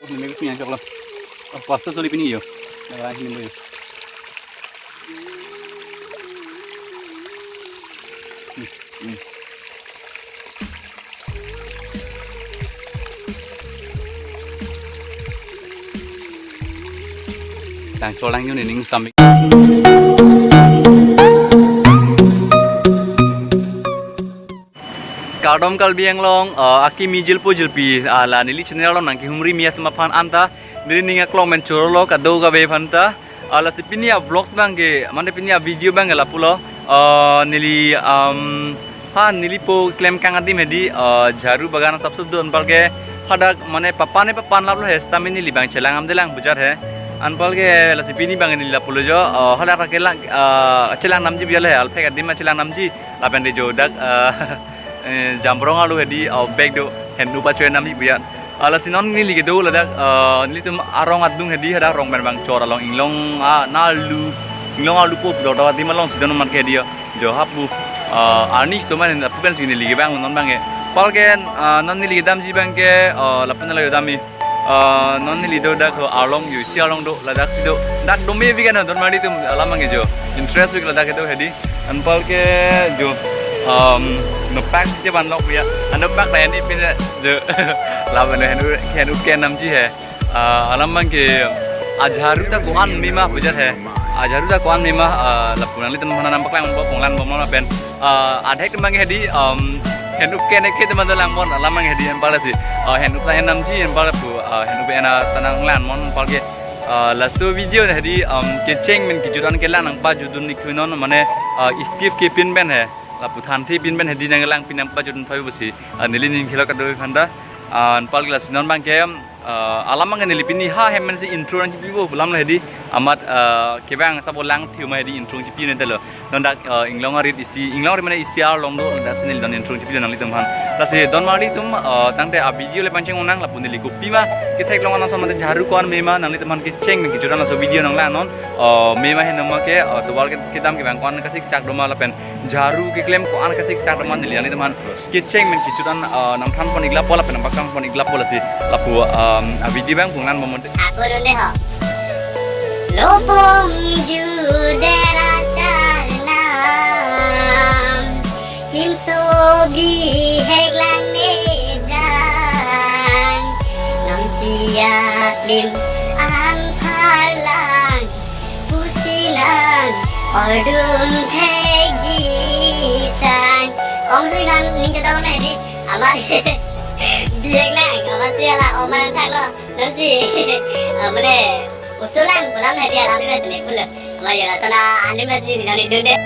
Ini punya coklat. Pasta tuh ini yo. Nah, ini dulu. Tang colang ini ning sambil. Kadom kalbiang long, aki mijil pujil pi, ala nili channel long nangki humri mias mapan anta, nili ninga klong mencuro lo kado gabe panta, ala si pinia vlogs bangge, mana pinia video bangge la pulo, nili nili po klaim kang adim hedi, jaru bagana sabsub do anpal ke, hadak mana papan lap lo he, stami nili bang celang amdelang bujar he, anpal ke la si pini bangge nili la pulo jo, hadak rakelang celang namji biar he, alpek adim celang namji, lapen de jo dak jambrong alu hedi bag do hendu pacuan nami biar ala sinon ni lagi do ladak ni tum arong adung hedi ada rong bang cor along inglong inglong alu pop do dapat di malong sidon man ke dia jo hapu ani stoman apu kan sini lagi bang non bang palken non ni lagi dam ji bang ke lapan lagi dami non ni lido dak along yu si along do ladak sido dak do me bigan don mari tum alamang jo interest big ladak do hedi an palke jo nó bác chứ bạn lộc vậy anh nó bác này đi bên giờ làm vậy này hẹn uk nam chi है alam bang ke ajaru ta kuan mima bujar है ajaru ta kuan mima lapunan li teman nampak lang bawa punglan bawa mana ben adek kembang hedi hẹn uk này ke teman lang mon alam bang hedi empal sih hẹn uk ta nam chi empal pu hẹn uk ena tanang lan mon empal ke la so video này hedi ke cheng men ke judan ke lan ang pa judun ni kunon mane skip ke pin ben है laputan ti pin ben hedi nang lang pinam pa judun pa busi nilin khelo ka do phanda pal glass non bang kem alam mang nili pini ha hemen si intro nang pibo bulam la hedi amat kebang sabolang thiu ma hedi intro chi pin telo non dak inglong arit isi inglong mana isi ar long do das nil don intro chi pin nang litum han la se don mari tum tangte a video le panceng unang lapun nili kopi ma ke thek long ana sama jaru kon me ma nang litum han ke cheng nang kijuran la so video nang la non me ma hen ma ke to wal ke kitam ke bang kon ka sik sak do ma la pen jaru ke claim ko an ka sik sak do man nili ani teman ke cheng men kijuran nang than pon igla pola pen bakang pon igla pola si lapu video bang punglan momon aku dulu ho lopong judera charnam kim sogi heglang nejan nam siap lim ang parlang pusinan ordun hejitan om sugan ninja tahu nih amar dia lang, apa sih lah, oman tak lo, nanti, mana, usulan pulang hadi alam ni macam ni pula, macam lah, sana ane macam ni nanti dulu deh.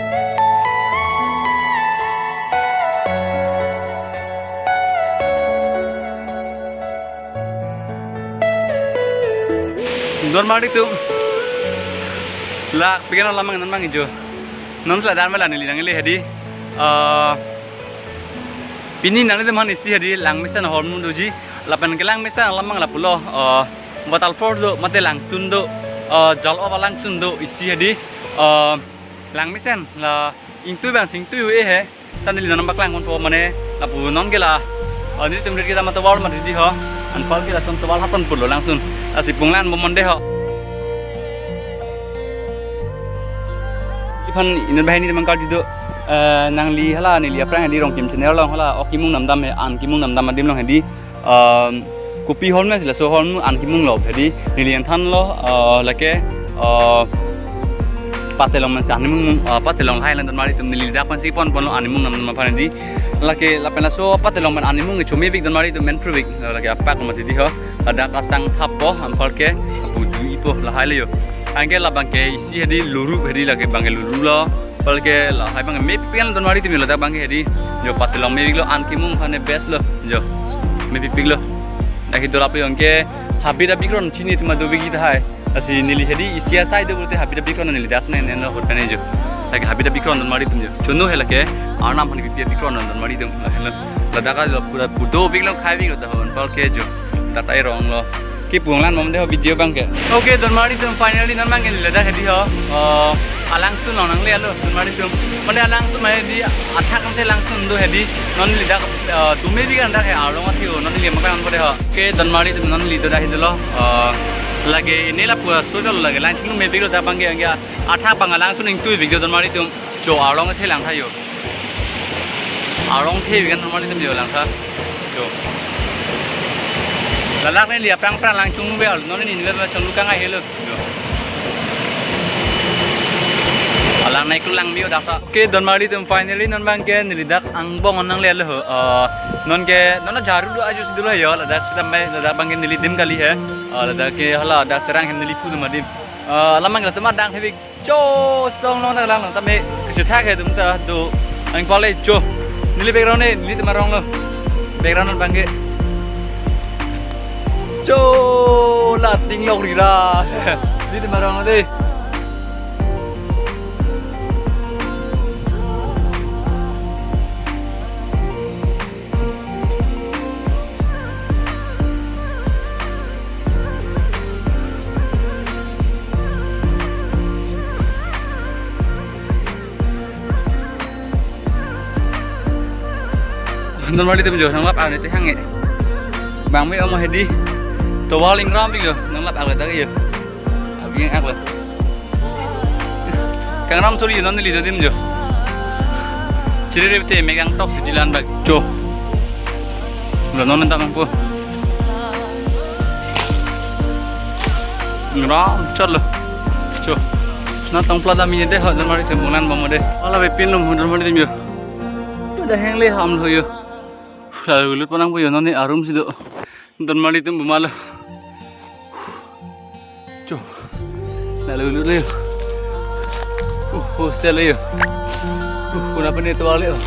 Normal itu, lah, pikiran lama ngan mang hijau, non selada malah nili nangili hadi, pini nang teman isi hadi lang mesan hormon doji lapan kelang mesan lamang lapulo batal fordo mate lang sundo jal oba lang sundo isi hadi lang mesan la ingtu bang singtu he tan li nampak lang kon po mane lapu non gela ni tumrit kita mata wal mati di ho anpal kita son tawal hatan pulo langsung asi punglan momonde ho ipan inen bahini teman kal dido nang li hala ni li aprang di rong kim channel long hala okimung namdam he an kimung namdam adim long hedi kopi hol mes la so hol an kimung lo hedi ni li than lo lake patelong man sa animung patelong hai lan dan mari tum ni li dak pan si pon pon lo animung namdam ma phan di lake la pen la so patelong man animung chumi big dan mari tum men provik lake apak ma ti di ho ada kasang hapo ampal ke buju ipo la hai le yo angke la bangke isi hedi luru hedi lake bangke luru lo palke lah, hai bang, maybe pian don mari tu mila tak bang hedi, jo patelong maybe lo an kimung hane best lo, jo maybe pig lo, nak itu apa yang ke habis dah pikron sini tu madu begi dah hai, asi nili hedi isia sai tu berarti habis dah pikron nili das nih nene lo hotel jo, lagi habis dah pikron don mari tu jo, contoh hela ke arnam hane pipi pikron don mari tu lah hela, lah dah kan pura pudo pig lo khai pig lo dah hon palke jo, tatai rong lo, Ki pulang mom deh video bang ke. Oke, don mari tum finally nan bang ini leda hedi ho. Langsung nang le lo don mari tum. Mane langsung mai di athak kan langsung do hedi non leda tume bi kan dak he arong athi ho non le makan bode ho. Oke, don mari tum non lido dah hedi lo. Lagi ini lah pura sudah lagi langsung me bi lo da bang ke angya athak bang langsung ning tu video don mari tum jo arong athi lang thayo. Arong the bi kan don mari tum jo lang tha. Jo. Lalak ni lihat perang langsung bel, non ini nilai macam luka ngai helu. Alang naik ulang miu dah. Oke, don mari tum finally non bang ke nilidak angbong onang lihat loh. Non ke non jaru do aja sedulu ya. Ladak sudah mai ladak bang ke nilidim kali ya. Ladak ke hala dak terang hem nilipu tu madim. Lamang kita tempat dang hebik. Jo, song non lang lang. Tapi kesuthak he tum ta do. Ang pale jo. Nili background ni nili temarong lo. Background non bang ke. Jo, lah tinggal rira. Di temarong nanti. Nón mari tu menjual sangat awal itu hangat. Bang mai om hedi. Tua ling ram đi rồi, nâng lắp ạc lại tới kìa. Ạc yên ạc lại. Càng ram số đi nó đi tới tim rồi. Chỉ để thế mấy càng tóc thì lan bạc chô. Rồi nó nên tao mang po. Ram chốt rồi. Chô. Nó tông plaza mini deh, nón mari tu mulan bom deh. Alah bepin lom, nón mari tu rồi. Udah hang le ham thôi rồi. Lalu lut panang po yun, nó ni arum sih do. Nón mari tu bumalo. Lalu leo, saya leo, kenapa ni tuan leo?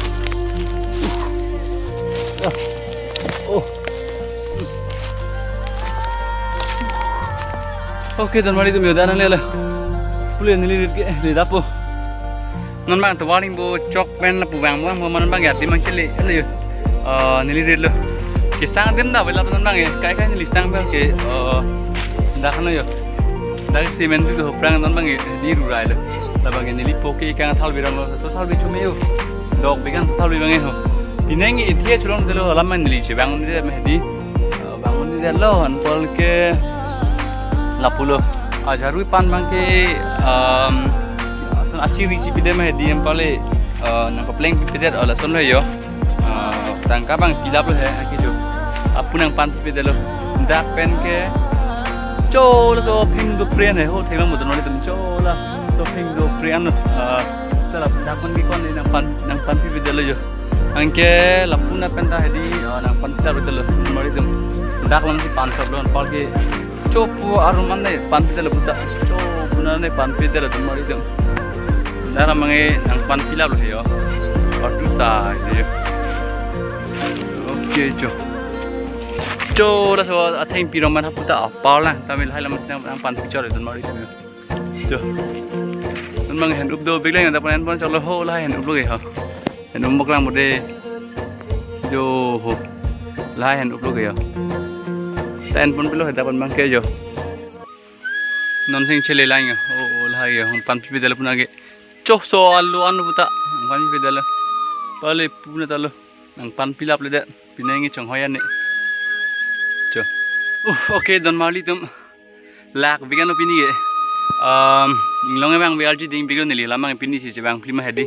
Oke, dan mari tu miudan leo, boleh nilirit ke, lihat apa? Non bang tuan ni bo cok pen la pubang bo mana bang ya timang cili leo, nilirit leo. Kisang tim dah, bila non bang ya, kai nilisang bang ke, dah kan leo. Dari semen tu perang non bang di rurai le, labang ini lipoke ikan thal birang lo, thal bir cuma yo, dog bikan thal bir bang yo. Ini yang itu curang tu lo alam mandiri je, bangun dia mehdi, bangun dia lo, anpol ke lapulo, ajarui pan bang ke, aci risi pide mehdi anpol le, nampak pleng pide olah son lo yo, tangkap bang kilap lo he, akijo, apun yang pan pide lo, dak pen ke. Cho là do phim do friend này, hôm thấy mà một tuần nói tụi cho là do phim do friend rồi, tức là đa phần cái con này nàng pan phi video rồi, anh kia là pun apa entah di nàng pan kita betul lah, nói tụi đa lắm thì pan sập luôn, paul cái cho pu aruman này pan video là buta, cho pun này pan video là tụi nói tụi, đa là mange nàng pan phi là rồi yo, और दूसरा ये, ओके जो. Cho là số thành piram man haputa apal lah, tapi lahai lama sedang pan picture itu mari tu. Jo. Memang hand up do big lang, tapi hand pon colo ho lah hand up lo gaya. Hand up maklang mode. Jo ho. Lahai hand up lo gaya. Hand pon pilo hadapan bangke jo. Non sing chele lang yo. Oh lahai yo. Pan pipi dalam pun age. Cok so alu anu puta. Pan pipi dalam. Pale puna talo. Nang pan pilap le dak. Pinangi chong hoyan ni. Oke, don mali tum lak bigan opini ye. Inglong emang BRG ding bigan nili lamang opini sih bang prima hedi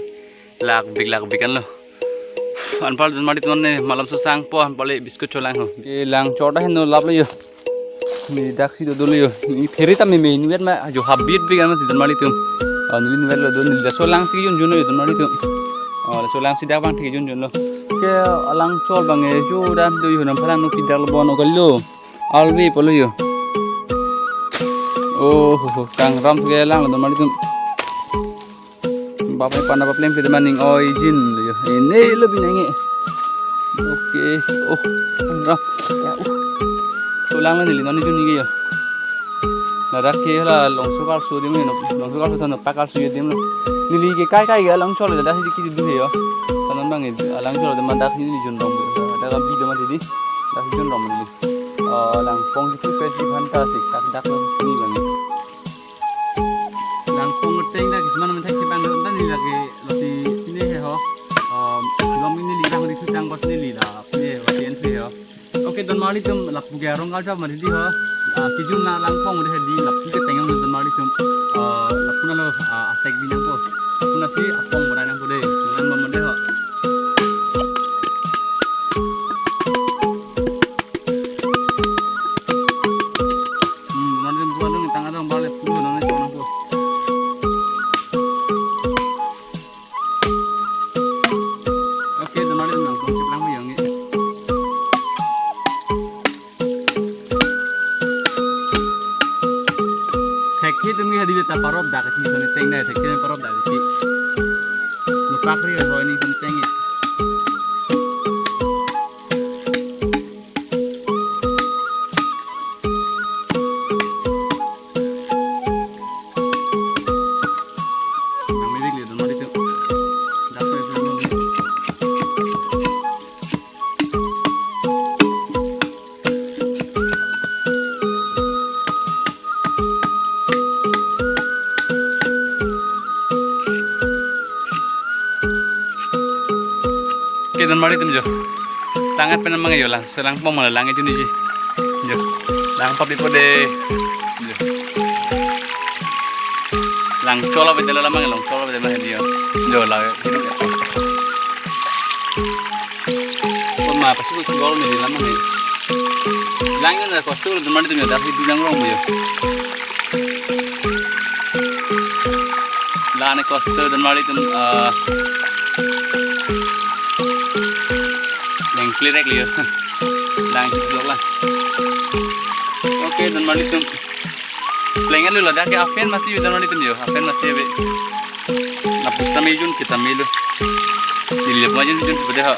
lak bigan lo. Anpal don mali tum ne malam susang po anpale biskut colang ho. Lang chota hen no lap lo yo. Mi daksi do dulu yo. Ni ferita me nuet ma jo habit bigan ma don mali tum. Nili nuet lo don nili solang si jun jun yo don mali tum. Solang si dak bang thi jun lo. Ke alang chol bang e jo dan do yo nam phalang no kidal bon o gallo. Alwi polo yo. Oh, kang ram ke lang don mali tum. Bapak pana baplem ke maning origin yo. Ini lebih nangi. Oke. Oh, ram. Ya. So lang lan nili non jun ni yo. La rak ke la long su kal su dim no. Long su kal su thon pakal su dim no. Nili ke kai ga lang chol da hi ki du he yo. Tanan bang alang chol da man da hi ni jun rom. Da ga bi da ma di. Da hi jun rom ni. lang pong itu peti phanta siksa dak lo ni bang lang pong teng dak mana men thak bang dan ni lagi lo si ni he ho lom ini li lang ri thutang bos ni li la ni ho tien thi ho oke don mali tum lap ge rong gal jab mari di ho kijun na lang pong de di lap ki teng don mali tum lap puna lo asek bi nang ko puna si apong berai nang ko de ngan mom de ho Demi hadi beta parop dak ti sone teng na thek ken parop dak ti no pakri ho ni sone teng nami bigli don mari te dak to Oke, dan mari jo. Tangan pena mangayo lang, selang pom lang itu nih jo. Lang papi pode. Jo. Lang cola bedel la mangai lang cola bedel mangai dia. Jo la. Pom ma pasti ku gol ni la mangai. Lang na kostu dan mari jo dah bilang rong jo. La ne kostu dan mari yang clear ya, lang blok lah. Oke, dan mali tuh, pelengan dulu ada ke afen masih dan mali tuh jo, afen masih be. Napus kami jun kita milu, dilihat aja jun seperti ha.